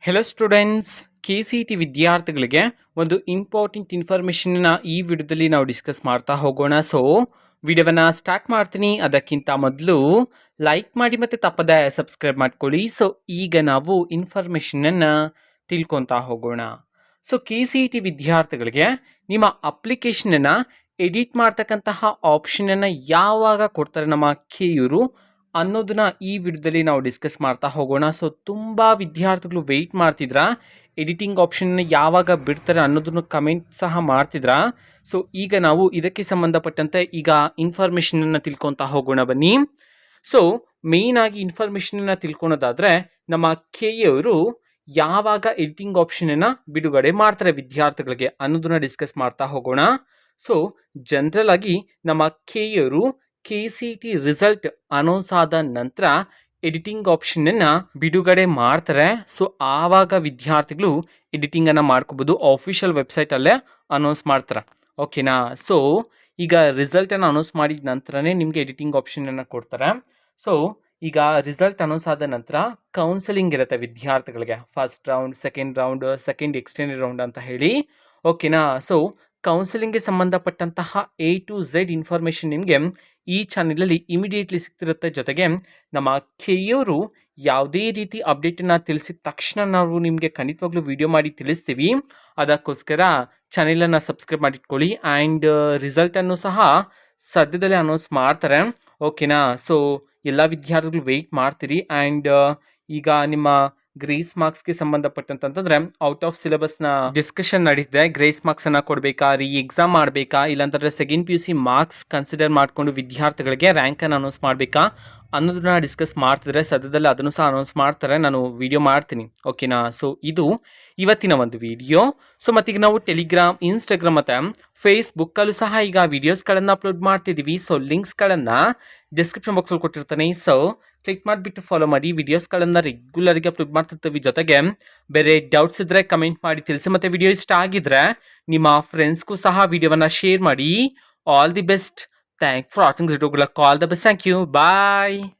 Hello students, KCET ವಿದ್ಯಾರ್ಥಿಗಳಿಗೆ ಒಂದು important ಇನ್ಫಾರ್ಮೇಷನ್ನ ಈ ವಿಡಿಯೋದಲ್ಲಿ ನಾವು ಡಿಸ್ಕಸ್ ಮಾಡ್ತಾ ಹೋಗೋಣ. ಸೊ ವಿಡಿಯೋವನ್ನು ಸ್ಟಾರ್ಟ್ ಮಾಡ್ತೀನಿ. ಅದಕ್ಕಿಂತ ಮೊದಲು ಲೈಕ್ ಮಾಡಿ ಮತ್ತು ತಪ್ಪದೆ ಸಬ್ಸ್ಕ್ರೈಬ್ ಮಾಡ್ಕೊಳ್ಳಿ. ಸೊ ಈಗ ನಾವು ಇನ್ಫಾರ್ಮೇಷನನ್ನು ತಿಳ್ಕೊತಾ ಹೋಗೋಣ. ಸೊ KCET ವಿದ್ಯಾರ್ಥಿಗಳಿಗೆ ನಿಮ್ಮ ಅಪ್ಲಿಕೇಶನನ್ನು ಎಡಿಟ್ ಮಾಡ್ತಕ್ಕಂತಹ ಆಪ್ಷನನ್ನು ಯಾವಾಗ ಕೊಡ್ತಾರೆ ನಮ್ಮ KEಯವರು ಅನ್ನೋದನ್ನ ಈ ವಿಡಿಯೋದಲ್ಲಿ ನಾವು ಡಿಸ್ಕಸ್ ಮಾಡ್ತಾ ಹೋಗೋಣ. ಸೊ ತುಂಬ ವಿದ್ಯಾರ್ಥಿಗಳು ವೆಯ್ಟ್ ಮಾಡ್ತಿದ್ರಾ, ಎಡಿಟಿಂಗ್ ಆಪ್ಷನ್ ಯಾವಾಗ ಬಿಡ್ತಾರೆ ಅನ್ನೋದನ್ನು ಕಮೆಂಟ್ ಸಹ ಮಾಡ್ತಿದ್ರಾ. ಸೊ ಈಗ ನಾವು ಇದಕ್ಕೆ ಸಂಬಂಧಪಟ್ಟಂತೆ ಈಗ ಇನ್ಫಾರ್ಮೇಷನನ್ನು ತಿಳ್ಕೊತಾ ಹೋಗೋಣ ಬನ್ನಿ. ಸೊ ಮೇಯ್ನ್ ಆಗಿ ಇನ್ಫಾರ್ಮೇಷನನ್ನು ತಿಳ್ಕೊಳೋದಾದರೆ ನಮ್ಮ KEಯವರು ಯಾವಾಗ ಎಡಿಟಿಂಗ್ ಆಪ್ಷನನ್ನು ಬಿಡುಗಡೆ ಮಾಡ್ತಾರೆ ವಿದ್ಯಾರ್ಥಿಗಳಿಗೆ ಅನ್ನೋದನ್ನ ಡಿಸ್ಕಸ್ ಮಾಡ್ತಾ ಹೋಗೋಣ. ಸೊ ಜನರಲ್ ಆಗಿ ನಮ್ಮ KEಯವರು KCET ರಿಸಲ್ಟ್ ಅನೌನ್ಸ್ ಆದ ನಂತರ ಎಡಿಟಿಂಗ್ ಆಪ್ಷನನ್ನು ಬಿಡುಗಡೆ ಮಾಡ್ತಾರೆ. ಸೊ ಆವಾಗ ವಿದ್ಯಾರ್ಥಿಗಳು ಎಡಿಟಿಂಗನ್ನು ಮಾಡ್ಕೋಬೋದು. ಆಫಿಷಿಯಲ್ ವೆಬ್ಸೈಟಲ್ಲೇ ಅನೌನ್ಸ್ ಮಾಡ್ತಾರೆ, ಓಕೆನಾ. ಸೊ ಈಗ ರಿಸಲ್ಟನ್ನು ಅನೌನ್ಸ್ ಮಾಡಿದ ನಂತರನೇ ನಿಮಗೆ ಎಡಿಟಿಂಗ್ ಆಪ್ಷನನ್ನು ಕೊಡ್ತಾರೆ. ಸೊ ಈಗ ರಿಸಲ್ಟ್ ಅನೌನ್ಸ್ ಆದ ನಂತರ ಕೌನ್ಸೆಲಿಂಗ್ ಇರುತ್ತೆ ವಿದ್ಯಾರ್ಥಿಗಳಿಗೆ. First round, second round, second extended round ಅಂತ ಹೇಳಿ, ಓಕೆನಾ. ಸೊ ಕೌನ್ಸೆಲಿಂಗ್ಗೆ ಸಂಬಂಧಪಟ್ಟಂತಹ A to Z ಇನ್ಫಾರ್ಮೇಷನ್ ನಿಮಗೆ ಈ ಚಾನಲಲ್ಲಿ ಇಮಿಡಿಯೇಟ್ಲಿ ಸಿಗ್ತಿರುತ್ತೆ. ಜೊತೆಗೆ ನಮ್ಮ KEಯವರು ಯಾವುದೇ ರೀತಿ ಅಪ್ಡೇಟನ್ನು ತಿಳಿಸಿದ ತಕ್ಷಣ ನಾವು ನಿಮಗೆ ಖಂಡಿತವಾಗ್ಲೂ ವಿಡಿಯೋ ಮಾಡಿ ತಿಳಿಸ್ತೀವಿ. ಅದಕ್ಕೋಸ್ಕರ ಚಾನೆಲನ್ನು ಸಬ್ಸ್ಕ್ರೈಬ್ ಮಾಡಿಟ್ಕೊಳ್ಳಿ. ಆ್ಯಂಡ್ ರಿಸಲ್ಟನ್ನು ಸಹ ಸದ್ಯದಲ್ಲೇ ಅನೌನ್ಸ್ ಮಾಡ್ತಾರೆ, ಓಕೆನಾ. ಸೊ ಎಲ್ಲ ವಿದ್ಯಾರ್ಥಿಗಳು ವೆಯ್ಟ್ ಮಾಡ್ತೀರಿ. ಆ್ಯಂಡ್ ಈಗ ನಿಮ್ಮ ಗ್ರೇಸ್ ಮಾರ್ಕ್ಸ್ಗೆ ಸಂಬಂಧಪಟ್ಟಂತಂದ್ರೆ ಔಟ್ ಆಫ್ ಸಿಲೆಬಸ್ನ ಡಿಸ್ಕಷನ್ ನಡೀತಿದೆ. ಗ್ರೇಸ್ ಮಾರ್ಕ್ಸನ್ನು ಕೊಡಬೇಕಾ, ಎಕ್ಸಾಮ್ ಮಾಡಬೇಕಾ, ಇಲ್ಲಾಂತಂದರೆ ಸೆಕೆಂಡ್ PUC ಮಾರ್ಕ್ಸ್ ಕನ್ಸಿಡರ್ ಮಾಡಿಕೊಂಡು ವಿದ್ಯಾರ್ಥಿಗಳಿಗೆ ರ್ಯಾಂಕನ್ನು ಅನೌನ್ಸ್ ಮಾಡಬೇಕಾ ಅನ್ನೋದನ್ನ ಡಿಸ್ಕಸ್ ಮಾಡ್ತಿದ್ರೆ. ಸದ್ಯದಲ್ಲಿ ಅದನ್ನು ಸಹ ಅನೌನ್ಸ್ ಮಾಡ್ತಾರೆ, ನಾನು ವಿಡಿಯೋ ಮಾಡ್ತೀನಿ, ಓಕೆನಾ. ಸೊ ಇದು ಇವತ್ತಿನ ಒಂದು ವಿಡಿಯೋ. ಸೊ ಮತ್ತೀಗ ನಾವು ಟೆಲಿಗ್ರಾಮ್, ಇನ್ಸ್ಟಾಗ್ರಾಮ್ ಮತ್ತು ಫೇಸ್ಬುಕ್ಕಲ್ಲೂ ಸಹ ಈಗ ವಿಡಿಯೋಸ್ಗಳನ್ನು ಅಪ್ಲೋಡ್ ಮಾಡ್ತಿದ್ದೀವಿ. ಸೊ ಲಿಂಕ್ಸ್ಗಳನ್ನು ಡಿಸ್ಕ್ರಿಪ್ಷನ್ ಬಾಕ್ಸಲ್ಲಿ ಕೊಟ್ಟಿರ್ತಾನೆ. ಸೊ ಕ್ಲಿಕ್ ಮಾಡಿಬಿಟ್ಟು ಫಾಲೋ ಮಾಡಿ. ವಿಡಿಯೋಸ್ಗಳನ್ನು ರೆಗ್ಯುಲರ್ಗೆ ಅಪ್ಲೋಡ್ ಮಾಡ್ತಿರ್ತೀವಿ. ಜೊತೆಗೆ ಬೇರೆ ಡೌಟ್ಸ್ ಇದ್ದರೆ ಕಮೆಂಟ್ ಮಾಡಿ ತಿಳಿಸಿ. ಮತ್ತು ವಿಡಿಯೋ ಇಷ್ಟ ಆಗಿದ್ರೆ ನಿಮ್ಮ ಫ್ರೆಂಡ್ಸ್ಗೂ ಸಹ ವಿಡಿಯೋವನ್ನು ಶೇರ್ ಮಾಡಿ. All the best. Thank for watching this video. All the best. Thank you. Bye.